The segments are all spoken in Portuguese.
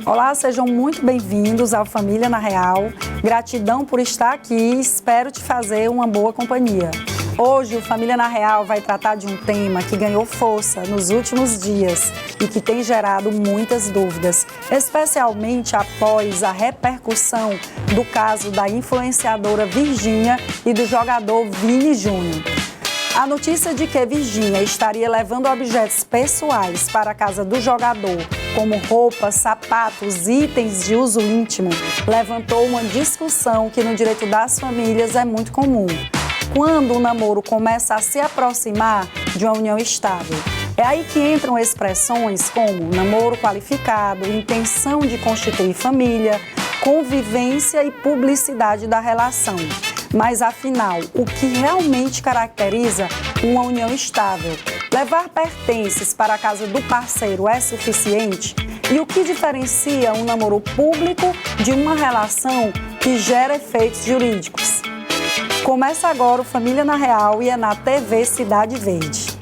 Olá, sejam muito bem-vindos ao Família na Real. Gratidão por estar aqui e espero te fazer uma boa companhia. Hoje o Família na Real vai tratar de um tema que ganhou força nos últimos dias e que tem gerado muitas dúvidas, especialmente após a repercussão do caso da influenciadora Virgínia e do jogador Vini Júnior. A notícia de que Virgínia estaria levando objetos pessoais para a casa do jogador, como roupas, sapatos, itens de uso íntimo, levantou uma discussão que no direito das famílias é muito comum. Quando o namoro começa a se aproximar de uma união estável. É aí que entram expressões como namoro qualificado, intenção de constituir família, convivência e publicidade da relação. Mas, afinal, o que realmente caracteriza uma união estável? Levar pertences para a casa do parceiro é suficiente? E o que diferencia um namoro público de uma relação que gera efeitos jurídicos? Começa agora o Família na Real e é na TV Cidade Verde.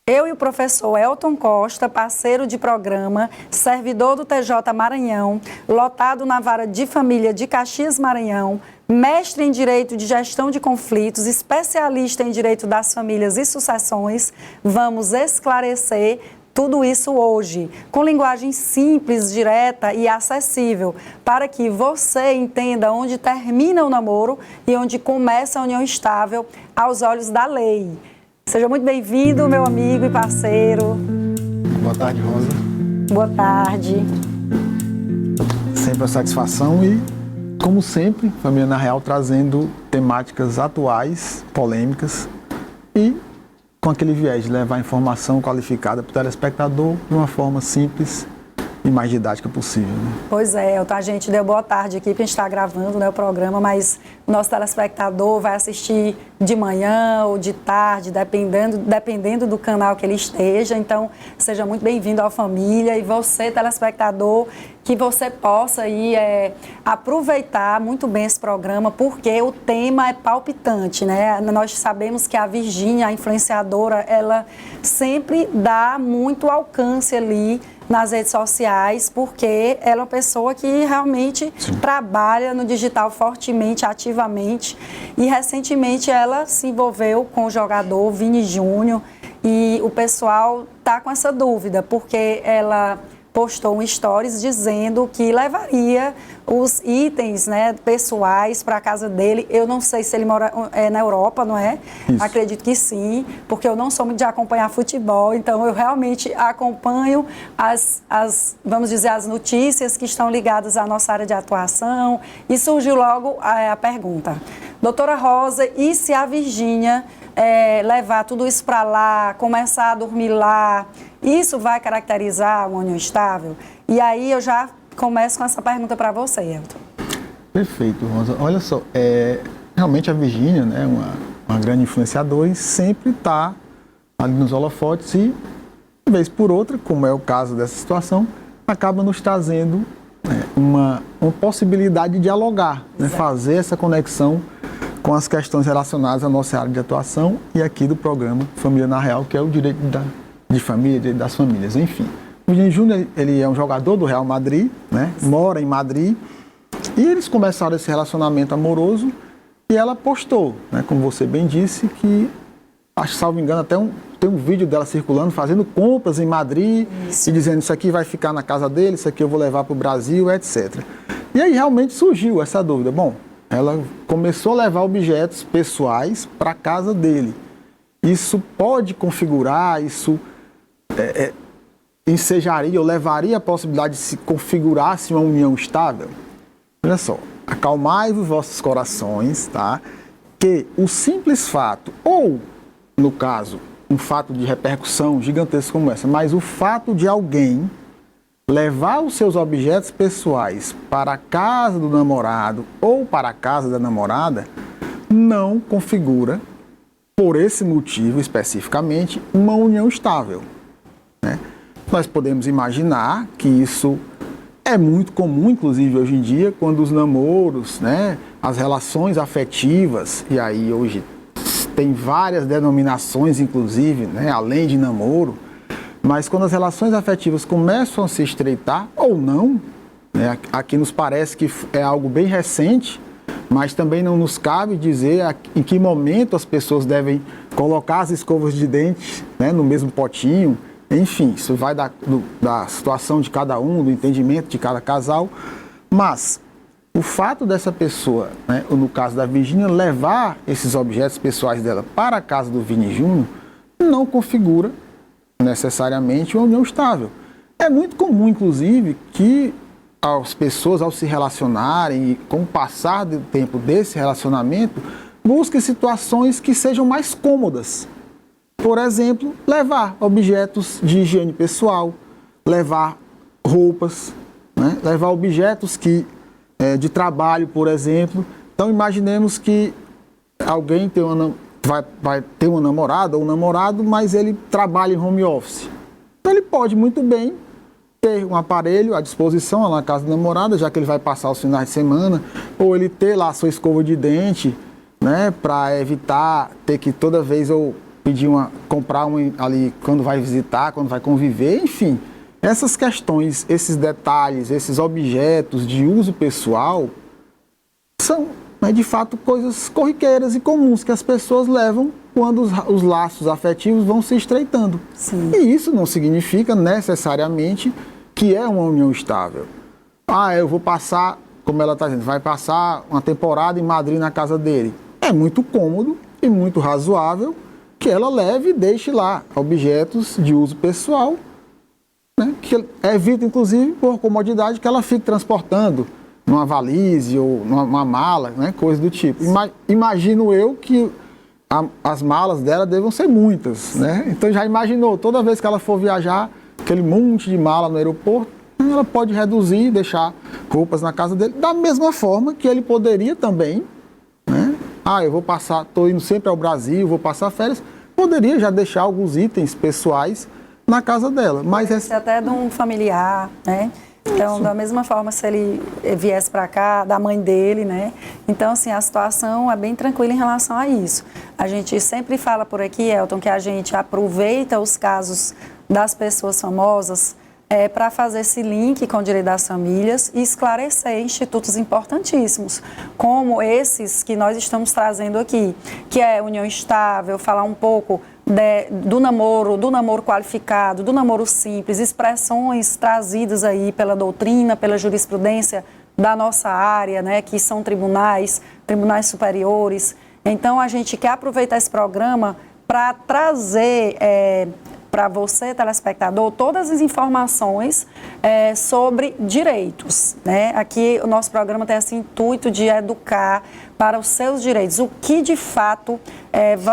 Eu e o professor Elton Costa, parceiro de programa, servidor do TJ Maranhão, lotado na Vara de Família de Caxias Maranhão, mestre em Direito de Gestão de Conflitos, especialista em Direito das Famílias e Sucessões, vamos esclarecer tudo isso hoje, com linguagem simples, direta e acessível, para que você entenda onde termina o namoro e onde começa a união estável aos olhos da lei. Seja muito bem-vindo, meu amigo e parceiro. Boa tarde, Rosa. Boa tarde. Sempre a satisfação e, como sempre, Família na Real trazendo temáticas atuais, polêmicas e com aquele viés de levar informação qualificada para o telespectador de uma forma simples e mais didática possível. Né? Pois é, a gente deu boa tarde aqui, porque a gente está gravando, né, o programa, mas o nosso telespectador vai assistir de manhã ou de tarde, dependendo do canal que ele esteja. Então, seja muito bem-vindo à família e você, telespectador, que você possa aí, aproveitar muito bem esse programa, porque o tema é palpitante, né? Nós sabemos que a Virgínia, a influenciadora, ela sempre dá muito alcance ali nas redes sociais, porque ela é uma pessoa que realmente trabalha no digital fortemente, ativamente, e recentemente ela se envolveu com o jogador Vini Júnior e o pessoal está com essa dúvida, porque ela postou um stories dizendo que levaria os itens, né, pessoais para a casa dele. Eu não sei se ele mora na Europa, não é? Isso. Acredito que sim, porque eu não sou muito de acompanhar futebol, então eu realmente acompanho vamos dizer, as notícias que estão ligadas à nossa área de atuação. E surgiu logo a pergunta. Doutora Rosa, e se a Virgínia levar tudo isso para lá, começar a dormir lá, isso vai caracterizar uma união estável? E aí eu já começo com essa pergunta para você, Elton. Perfeito, Rosa. Olha só, realmente a Virgínia, né, uma grande influenciadora, e sempre está ali nos holofotes e, de vez por outra, como é o caso dessa situação, acaba nos trazendo uma possibilidade de dialogar, né, fazer essa conexão com as questões relacionadas à nossa área de atuação e aqui do programa Família na Real, que é o direito de família, direito das famílias, enfim. O Vini Júnior, ele é um jogador do Real Madrid, né? Mora em Madrid, e eles começaram esse relacionamento amoroso e ela postou, né? Como você bem disse, que, acho, salvo engano, até tem um vídeo dela circulando, fazendo compras em Madrid. Isso. E dizendo, isso aqui vai ficar na casa dele, isso aqui eu vou levar para o Brasil, etc. E aí realmente surgiu essa dúvida. Bom, ela começou a levar objetos pessoais para a casa dele. Isso pode configurar, isso ensejaria ou levaria a possibilidade de se configurasse uma união estável? Olha só, acalmai-vos vossos corações, tá? Que o simples fato, ou, no caso, um fato de repercussão gigantesca como essa, mas o fato de alguém levar os seus objetos pessoais para a casa do namorado ou para a casa da namorada não configura, por esse motivo especificamente, uma união estável, né? Nós podemos imaginar que isso É muito comum, inclusive, hoje em dia, quando os namoros, né, as relações afetivas, e aí hoje tem várias denominações, inclusive, né, além de namoro, mas quando as relações afetivas começam a se estreitar, ou não, né, aqui nos parece que é algo bem recente, mas também não nos cabe dizer em que momento as pessoas devem colocar as escovas de dente, né, no mesmo potinho. Enfim, isso vai da situação de cada um, do entendimento de cada casal. Mas o fato dessa pessoa, né, no caso da Virgínia, levar esses objetos pessoais dela para a casa do Vini Júnior não configura necessariamente uma união estável. É muito comum, inclusive, que as pessoas, ao se relacionarem e com o passar do tempo desse relacionamento, busquem situações que sejam mais cômodas. Por exemplo, levar objetos de higiene pessoal, levar roupas, né? Levar objetos de trabalho, por exemplo. Então, imaginemos que alguém vai ter uma namorada ou um namorado, mas ele trabalha em home office. Então, ele pode muito bem ter um aparelho à disposição lá na casa da namorada, já que ele vai passar os finais de semana, ou ele ter lá a sua escova de dente, né, para evitar ter que toda vez ou comprar uma ali quando vai visitar, quando vai conviver, enfim. Essas questões, esses detalhes, esses objetos de uso pessoal são, né, de fato, coisas corriqueiras e comuns que as pessoas levam quando os laços afetivos vão se estreitando. Sim. E isso não significa necessariamente que é uma união estável. Eu vou passar, como ela está dizendo, vai passar uma temporada em Madrid na casa dele. É muito cômodo e muito razoável que ela leve e deixe lá objetos de uso pessoal, né, que evita, inclusive, por comodidade, que ela fique transportando numa valise ou numa mala, né, coisa do tipo. Imagino eu que as malas dela devam ser muitas, né? Então já imaginou, toda vez que ela for viajar, aquele monte de mala no aeroporto, ela pode reduzir e deixar roupas na casa dele, da mesma forma que ele poderia também, né? Eu vou passar, estou indo sempre ao Brasil, vou passar férias, poderia já deixar alguns itens pessoais na casa dela. Mas até de um familiar, né? Então, isso. Da mesma forma, se ele viesse para cá, da mãe dele, né? Então, assim, a situação é bem tranquila em relação a isso. A gente sempre fala por aqui, Elton, que a gente aproveita os casos das pessoas famosas para fazer esse link com o direito das famílias e esclarecer institutos importantíssimos, como esses que nós estamos trazendo aqui, que é união estável, falar um pouco do namoro qualificado, do namoro simples, expressões trazidas aí pela doutrina, pela jurisprudência da nossa área, né, que são tribunais superiores. Então, a gente quer aproveitar esse programa para trazer para você, telespectador, todas as informações sobre direitos, né? Aqui o nosso programa tem esse intuito de educar para os seus direitos, o que de fato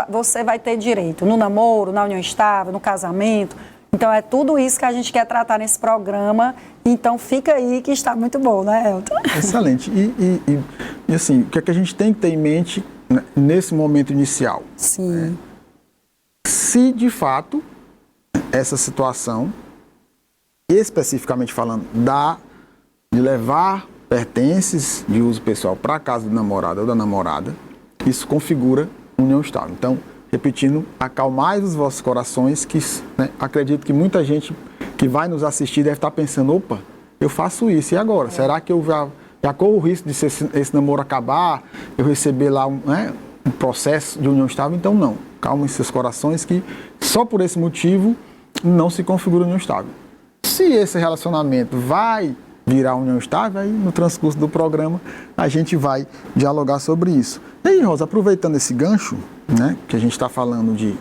você vai ter direito no namoro, na união estável, no casamento. Então é tudo isso que a gente quer tratar nesse programa, então fica aí que está muito bom, né, Elton? Excelente. E assim, o que é que a gente tem que ter em mente nesse momento inicial? Sim. Se de fato essa situação, especificamente falando, de levar pertences de uso pessoal para a casa do namorado ou da namorada, isso configura união estável. Então, repetindo, acalmai os vossos corações, que, né, acredito que muita gente que vai nos assistir deve estar pensando, opa, eu faço isso, e agora? Será que eu já corro o risco de esse namoro acabar, eu receber lá um processo de união estável? Então, não. Calmem seus corações, que só por esse motivo não se configura união estável. Se esse relacionamento vai virar união estável, aí no transcurso do programa a gente vai dialogar sobre isso. E aí, Rosa, aproveitando esse gancho, né, que a gente está falando de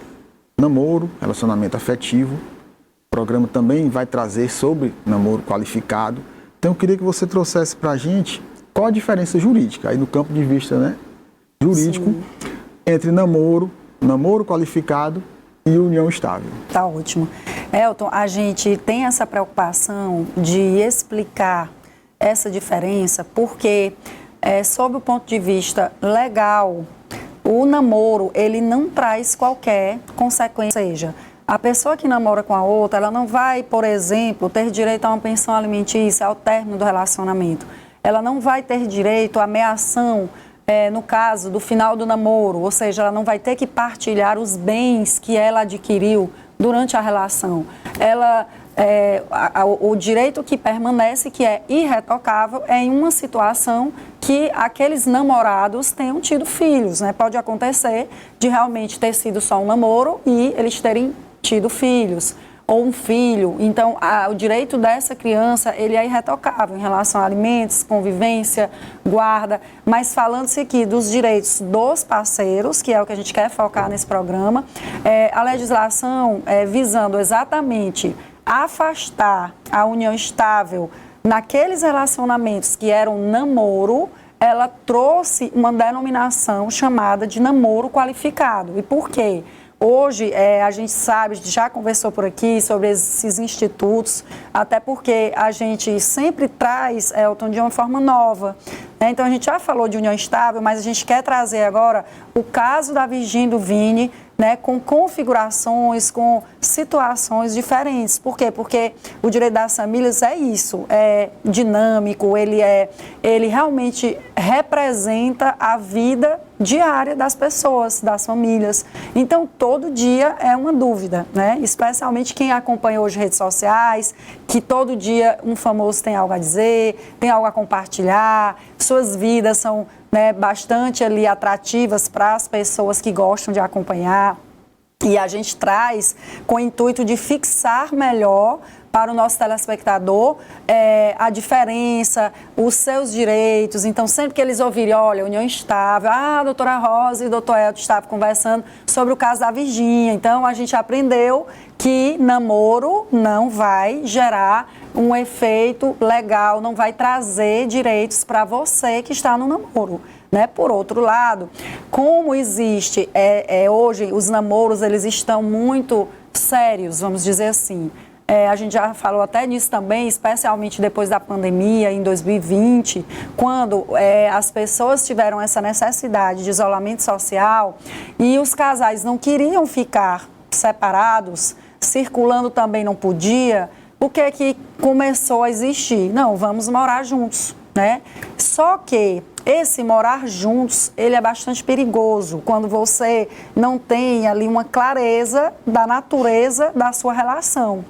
namoro, relacionamento afetivo, o programa também vai trazer sobre namoro qualificado. Então eu queria que você trouxesse para a gente qual a diferença jurídica, aí no campo de vista, né, jurídico, sim, entre namoro qualificado e união estável. Tá ótimo. Elton, a gente tem essa preocupação de explicar essa diferença porque, sob o ponto de vista legal, o namoro, ele não traz qualquer consequência, ou seja, A pessoa que namora com a outra, ela não vai, por exemplo, ter direito a uma pensão alimentícia ao término do relacionamento. Ela não vai ter direito à ameação, no caso do final do namoro, ou seja, ela não vai ter que partilhar os bens que ela adquiriu durante a relação. O direito que permanece, que é irretocável, é em uma situação que aqueles namorados tenham tido filhos, né? Pode acontecer de realmente ter sido só um namoro e eles terem tido filhos, ou um filho. Então, o direito dessa criança, ele é irretocável em relação a alimentos, convivência, guarda, mas falando-se aqui dos direitos dos parceiros, que é o que a gente quer focar nesse programa, a legislação visando exatamente afastar a união estável naqueles relacionamentos que eram namoro, ela trouxe uma denominação chamada de namoro qualificado. E por quê? Hoje, a gente sabe, já conversou por aqui sobre esses institutos, até porque a gente sempre traz, Elton, de uma forma nova. Né? Então, a gente já falou de união estável, mas a gente quer trazer agora o caso da Virgínia e do Vini, né, com configurações, com situações diferentes. Por quê? Porque o direito das famílias é isso, é dinâmico, ele realmente representa a vida diária das pessoas, das famílias. Então, todo dia é uma dúvida, né? Especialmente quem acompanha hoje redes sociais, que todo dia um famoso tem algo a dizer, tem algo a compartilhar, suas vidas são, né, bastante ali atrativas para as pessoas que gostam de acompanhar. E a gente traz com o intuito de fixar melhor para o nosso telespectador a diferença, os seus direitos. Então, sempre que eles ouvirem, olha, união estável, a doutora Rosa e o doutor Elton estavam conversando sobre o caso da Virgínia. Então, a gente aprendeu que namoro não vai gerar um efeito legal, não vai trazer direitos para você que está no namoro. Né? Por outro lado, como existe hoje, os namoros eles estão muito sérios, vamos dizer assim. A gente já falou até nisso também, especialmente depois da pandemia, em 2020, quando as pessoas tiveram essa necessidade de isolamento social e os casais não queriam ficar separados, circulando também não podia, o que é que começou a existir? Não, vamos morar juntos, né? Só que esse morar juntos, ele é bastante perigoso quando você não tem ali uma clareza da natureza da sua relação.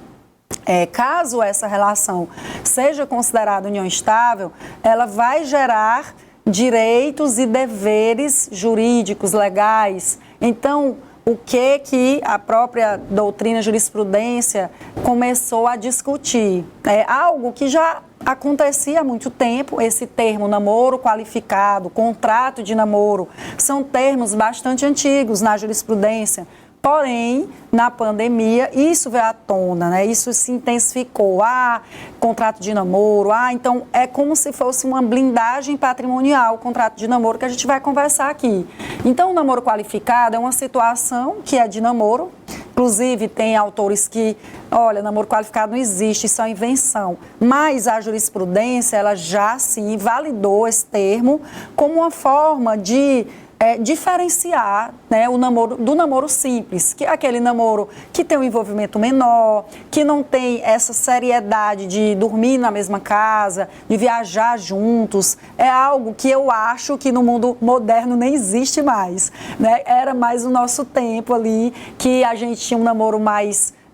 Caso essa relação seja considerada união estável, ela vai gerar direitos e deveres jurídicos, legais. Então, o que a própria doutrina jurisprudência começou a discutir? É algo que já acontecia há muito tempo, esse termo namoro qualificado, contrato de namoro, são termos bastante antigos na jurisprudência. Porém, na pandemia, isso veio à tona, né? Isso se intensificou. Contrato de namoro, então é como se fosse uma blindagem patrimonial, o contrato de namoro que a gente vai conversar aqui. Então, o namoro qualificado é uma situação que é de namoro. Inclusive, tem autores que, olha, namoro qualificado não existe, isso é uma invenção. Mas a jurisprudência, ela já sim validou esse termo como uma forma de diferenciar, né, o namoro do namoro simples, que é aquele namoro que tem um envolvimento menor, que não tem essa seriedade de dormir na mesma casa, de viajar juntos. É algo que eu acho que no mundo moderno nem existe mais, né? Era mais o nosso tempo ali, que a gente tinha um namoro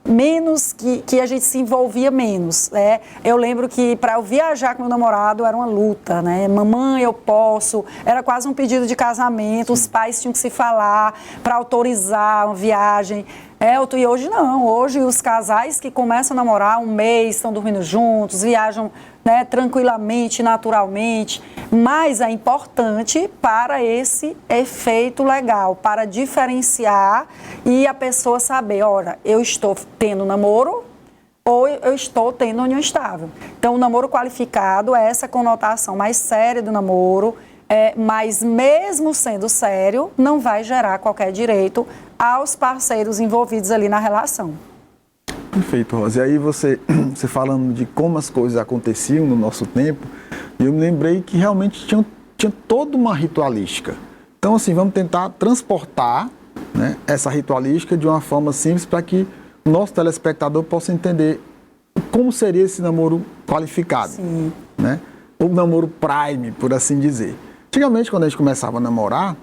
menos, que a gente se envolvia menos, né? Eu lembro que para eu viajar com meu namorado era uma luta, né? Mamãe, eu posso, era quase um pedido de casamento, os pais tinham que se falar para autorizar uma viagem. E hoje não, hoje os casais que começam a namorar um mês, estão dormindo juntos, viajam, né, tranquilamente, naturalmente, mas é importante para esse efeito legal, para diferenciar e a pessoa saber, olha, eu estou tendo namoro ou eu estou tendo união estável. Então, o namoro qualificado é essa conotação mais séria do namoro, mas mesmo sendo sério, não vai gerar qualquer direito aos parceiros envolvidos ali na relação. Perfeito, Rosa. E aí você falando de como as coisas aconteciam no nosso tempo, eu me lembrei que realmente tinha toda uma ritualística. Então, assim, vamos tentar transportar, né, essa ritualística de uma forma simples para que o nosso telespectador possa entender como seria esse namoro qualificado, Sim. né? O namoro prime, por assim dizer. Antigamente, quando a gente começava a namorar,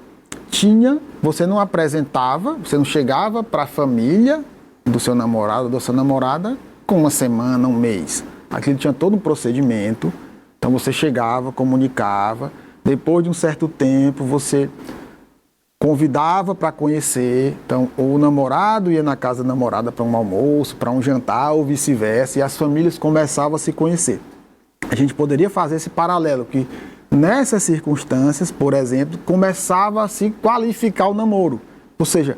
você não apresentava, você não chegava para a família do seu namorado ou da sua namorada com uma semana, um mês. Aquilo tinha todo um procedimento. Então você chegava, comunicava, depois de um certo tempo você convidava para conhecer. Então o namorado ia na casa da namorada para um almoço, para um jantar ou vice-versa, e as famílias começavam a se conhecer. A gente poderia fazer esse paralelo que nessas circunstâncias, por exemplo, começava a se qualificar o namoro. Ou seja,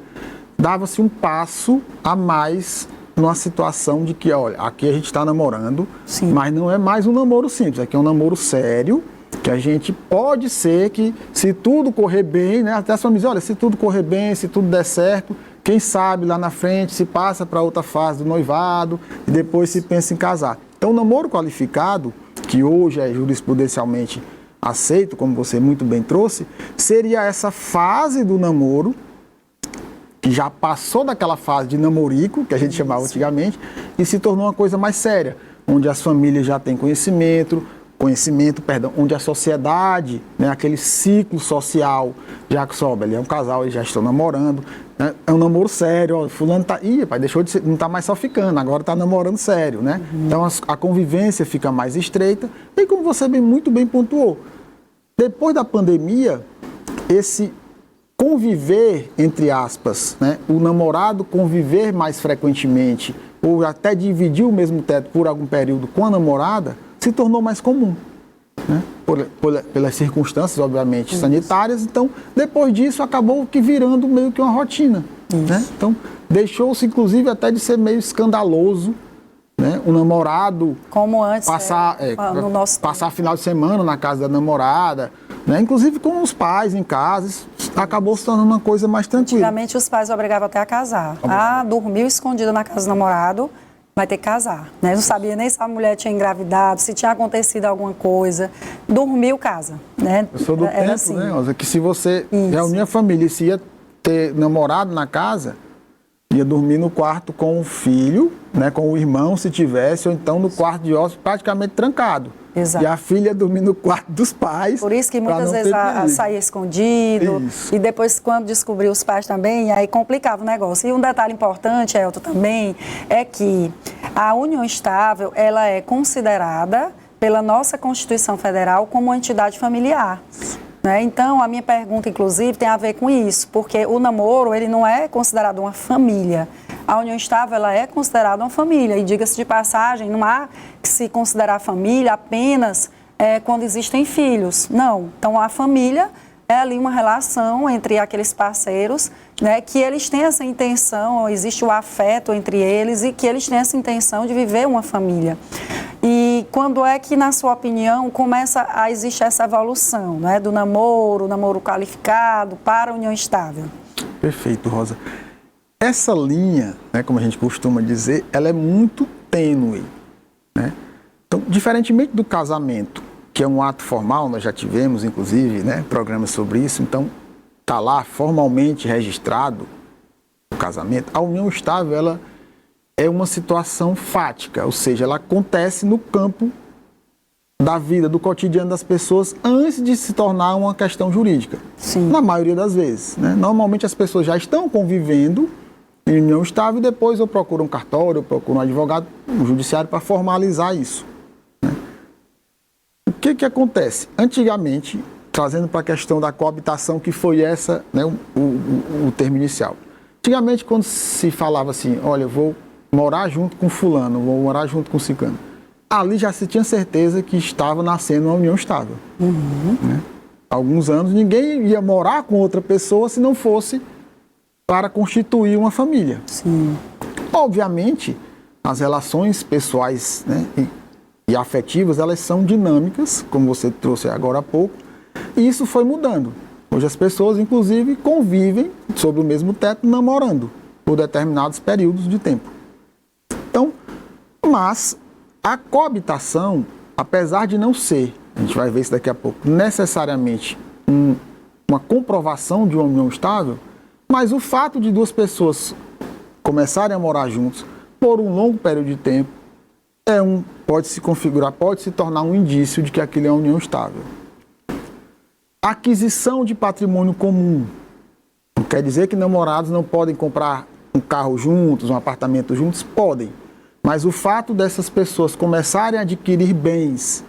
dava-se um passo a mais numa situação de que, olha, aqui a gente está namorando, Sim. mas não é mais um namoro simples, aqui é um namoro sério, que a gente pode ser que, se tudo correr bem, né, até as famílias, olha, se tudo correr bem, se tudo der certo, quem sabe lá na frente se passa para outra fase do noivado e depois se pensa em casar. Então, o namoro qualificado, que hoje é jurisprudencialmente aceito, como você muito bem trouxe, seria essa fase do namoro, que já passou daquela fase de namorico, que a gente chamava antigamente, e se tornou uma coisa mais séria, onde as famílias já têm conhecimento, onde a sociedade, né, aquele ciclo social já sobe, ele é um casal, eles já estão namorando, né, é um namoro sério, ó, fulano tá, pai, deixou de ser, não está mais só ficando, agora está namorando sério, né? Então a convivência fica mais estreita, e como você muito bem pontuou, depois da pandemia, esse conviver, entre aspas, né, o namorado conviver mais frequentemente, ou até dividir o mesmo teto por algum período com a namorada, se tornou mais comum, né, pelas circunstâncias, obviamente, sanitárias. Então, depois disso, acabou que virando meio que uma rotina. Né? Então, deixou-se, inclusive, até de ser meio escandaloso, né, o namorado como antes, passar final de semana na casa da namorada, né, inclusive com os pais em casa, isso acabou se tornando uma coisa mais tranquila. Antigamente os pais obrigavam até a casar. Dormiu escondido na casa do namorado, vai ter que casar. Né? Não sabia nem se a mulher tinha engravidado, se tinha acontecido alguma coisa. Dormiu, casa. Né? Eu sou do tempo, assim, né, Rosa, que se você reunia a família e se ia ter namorado na casa, ia dormir no quarto com o filho, né, com o irmão, se tivesse, ou então no quarto de hóspede, praticamente trancado. Exato. E a filha ia dormir no quarto dos pais. Por isso que muitas vezes saía escondido. Isso. E depois, quando descobriu os pais também, aí complicava o negócio. E um detalhe importante, Elton, também, é que a união estável, ela é considerada pela nossa Constituição Federal como uma entidade familiar. Né? Então, a minha pergunta, inclusive, tem a ver com isso, porque o namoro, ele não é considerado uma família. A união estável, ela é considerada uma família. E, diga-se de passagem, não há que se considerar família apenas quando existem filhos. Não. Então, a família é ali uma relação entre aqueles parceiros, né, que eles têm essa intenção, existe o afeto entre eles e que eles têm essa intenção de viver uma família. E quando é que, na sua opinião, começa a existir essa evolução, né, do namoro qualificado para a união estável? Perfeito, Rosa. Essa linha, né, como a gente costuma dizer, ela é muito tênue. Né? Então, diferentemente do casamento, que é um ato formal, nós já tivemos, inclusive, né, programas sobre isso, então está lá formalmente registrado o casamento, a união estável, ela é uma situação fática, ou seja, ela acontece no campo da vida, do cotidiano das pessoas, antes de se tornar uma questão jurídica. Sim. Na maioria das vezes. Né? Normalmente as pessoas já estão convivendo em união estável e depois ou procuram um cartório, ou procuram um advogado, um judiciário para formalizar isso. Né? O que acontece? Antigamente, trazendo para a questão da coabitação, que foi essa, né, o termo inicial. Antigamente, quando se falava assim, olha, eu vou morar junto com fulano, vou morar junto com ciclano, ali já se tinha certeza que estava nascendo uma união estável. Né? Há alguns anos, ninguém ia morar com outra pessoa se não fosse para constituir uma família. Sim. Obviamente, as relações pessoais, né, e afetivas, elas são dinâmicas, como você trouxe agora há pouco, e isso foi mudando. Hoje as pessoas, inclusive, convivem sob o mesmo teto, namorando por determinados períodos de tempo. Então, mas a coabitação, apesar de não ser, a gente vai ver isso daqui a pouco, necessariamente uma comprovação de uma união estável, mas o fato de duas pessoas começarem a morar juntos, por um longo período de tempo, pode se configurar, pode se tornar um indício de que aquilo é uma união estável. Aquisição de patrimônio comum. Não quer dizer que namorados não podem comprar um carro juntos, um apartamento juntos? Podem. Mas o fato dessas pessoas começarem a adquirir bens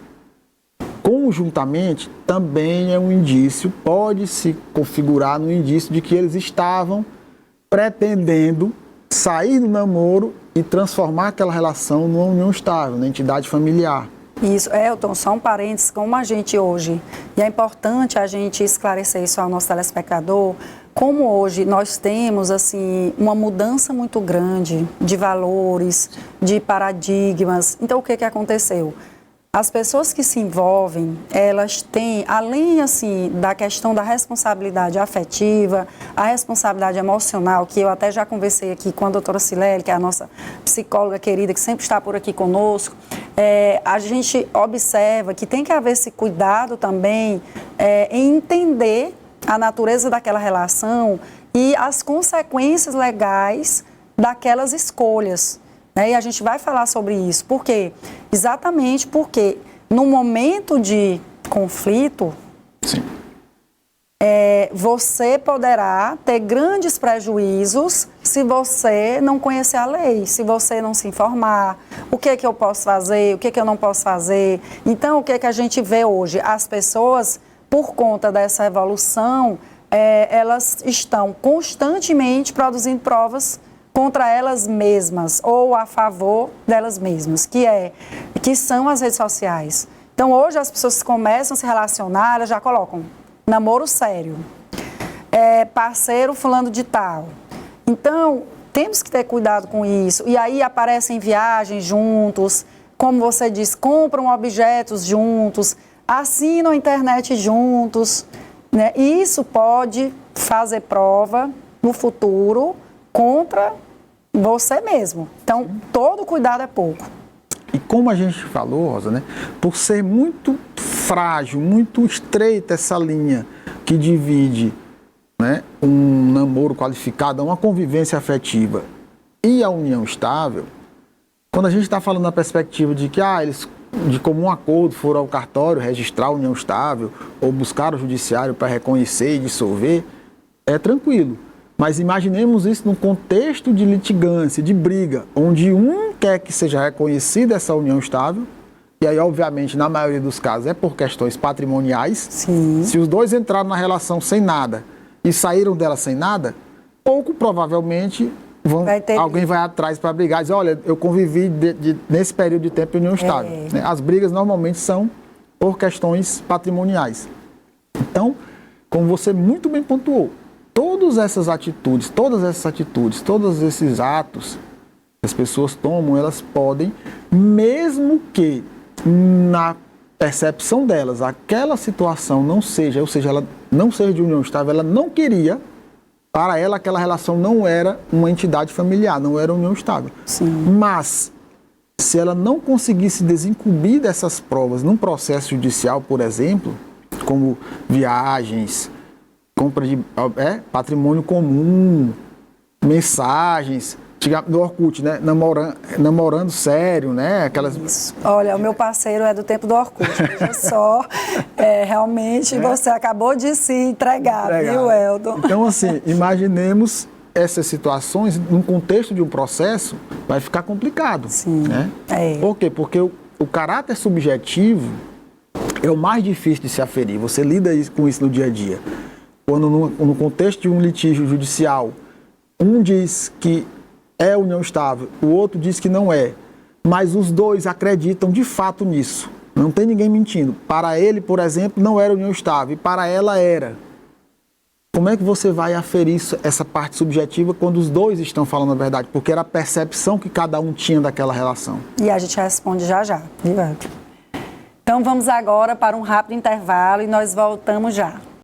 conjuntamente também é um indício, pode se configurar no indício de que eles estavam pretendendo sair do namoro e transformar aquela relação numa união estável, na entidade familiar. Isso, Elton, só um parênteses, como a gente hoje, e é importante a gente esclarecer isso ao nosso telespectador, como hoje nós temos, assim, uma mudança muito grande de valores, de paradigmas. Então, o que aconteceu? As pessoas que se envolvem, elas têm, além assim da questão da responsabilidade afetiva, a responsabilidade emocional, que eu até já conversei aqui com a doutora Cilele, que é a nossa psicóloga querida, que sempre está por aqui conosco, a gente observa que tem que haver esse cuidado também em entender a natureza daquela relação e as consequências legais daquelas escolhas. E a gente vai falar sobre isso. Por quê? Exatamente porque no momento de conflito, sim, você poderá ter grandes prejuízos se você não conhecer a lei, se você não se informar, o que eu posso fazer, o que eu não posso fazer. Então, o que a gente vê hoje? As pessoas, por conta dessa evolução, elas estão constantemente produzindo provas contra elas mesmas ou a favor delas mesmas, que são as redes sociais. Então, hoje as pessoas começam a se relacionar, elas já colocam namoro sério, parceiro fulano de tal. Então, temos que ter cuidado com isso. E aí aparecem viagens juntos, como você diz, compram objetos juntos, assinam a internet juntos, né? E isso pode fazer prova no futuro contra você mesmo. Então, todo cuidado é pouco. E como a gente falou, Rosa, né, por ser muito frágil, muito estreita essa linha que divide, né, um namoro qualificado, uma convivência afetiva e a união estável, quando a gente está falando na perspectiva de que eles de comum acordo foram ao cartório registrar a união estável ou buscar o judiciário para reconhecer e dissolver, é tranquilo. Mas imaginemos isso num contexto de litigância, de briga, onde um quer que seja reconhecida essa união estável, e aí, obviamente, na maioria dos casos é por questões patrimoniais. Sim. Se os dois entraram na relação sem nada e saíram dela sem nada, pouco provavelmente alguém vai atrás para brigar e dizer, olha, eu convivi nesse período de tempo em união estável. As brigas normalmente são por questões patrimoniais. Então, como você muito bem pontuou, todos esses atos que as pessoas tomam, elas podem, mesmo que na percepção delas aquela situação não seja, ou seja, ela não seja de união estável, ela não queria, para ela aquela relação não era uma entidade familiar, não era união estável. Sim. Mas, se ela não conseguisse desincumbir dessas provas num processo judicial, por exemplo, como viagens, compra de patrimônio comum, mensagens, no Orkut, né? Namorando sério, né? Aquelas... Isso. Olha, o meu parceiro é do tempo do Orkut, veja só, realmente você acabou de se entregar, viu, Elton? Então, assim, imaginemos essas situações, num contexto de um processo, vai ficar complicado. Sim. Né? Por quê? Porque o caráter subjetivo é o mais difícil de se aferir, você lida com isso no dia a dia. Quando no contexto de um litígio judicial, um diz que é união estável, o outro diz que não é, mas os dois acreditam de fato nisso. Não tem ninguém mentindo. Para ele, por exemplo, não era união estável, e para ela era. Como é que você vai aferir essa parte subjetiva quando os dois estão falando a verdade? Porque era a percepção que cada um tinha daquela relação. E a gente responde já, viu, Elton? Então vamos agora para um rápido intervalo e nós voltamos já.